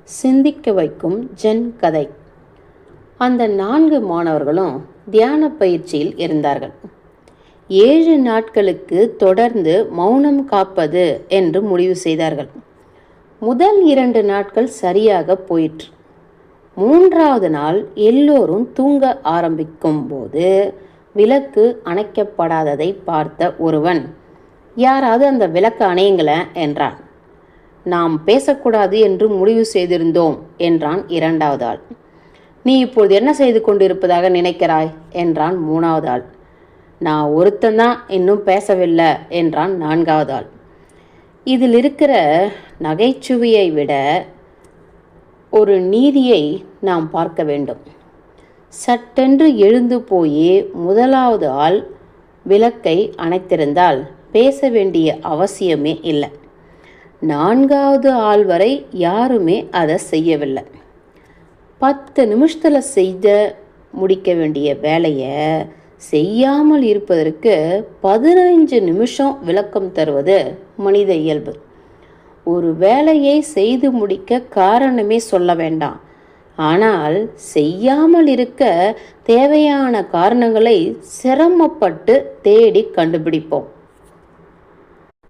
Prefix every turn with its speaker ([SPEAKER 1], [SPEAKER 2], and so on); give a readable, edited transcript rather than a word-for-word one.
[SPEAKER 1] சிந்திக்க வைக்கும் ஜென் கதை. அந்த 4 மாணவர்களும் தியான பயிற்சியில் இருந்தார்கள். 7 நாட்களுக்கு தொடர்ந்து மௌனம் காப்பது என்று முடிவு செய்தார்கள். முதல் 2 நாட்கள் சரியாக போயிற்று. 3வது நாள் எல்லோரும் தூங்க ஆரம்பிக்கும் போது விளக்கு அணைக்கப்படாததை பார்த்த ஒருவன், யாராவது அந்த விளக்கு அணையுங்களேன் என்றான். நாம் பேசக்கூடாது என்று முடிவு செய்திருந்தோம் என்றான் 2வது ஆள். நீ இப்பொழுது என்ன செய்து கொண்டிருப்பதாக நினைக்கிறாய் என்றான் 3வது ஆள். நான் ஒருத்தந்தான் இன்னும் பேசவில்லை என்றான் 4வது ஆள். இதில் இருக்கிற நகைச்சுவையை விட ஒரு நீதியை நாம் பார்க்க வேண்டும். சட்டென்று எழுந்து போய் 1வது ஆள் விளக்கை அணைத்திருந்தால் பேச வேண்டிய அவசியமே இல்லை. 4வது ஆள் வரை யாருமே அதை செய்யவில்லை. 10 நிமிஷத்தில் செய்து முடிக்க வேண்டிய வேலையை செய்யாமல் இருப்பதற்கு 15 நிமிஷம் விளக்கம் தருவது மனித இயல்பு. ஒரு வேலையை செய்து முடிக்க காரணமே சொல்ல வேண்டாம், ஆனால் செய்யாமல் இருக்க தேவையான காரணங்களை சிரமப்பட்டு தேடி கண்டுபிடிப்போம்.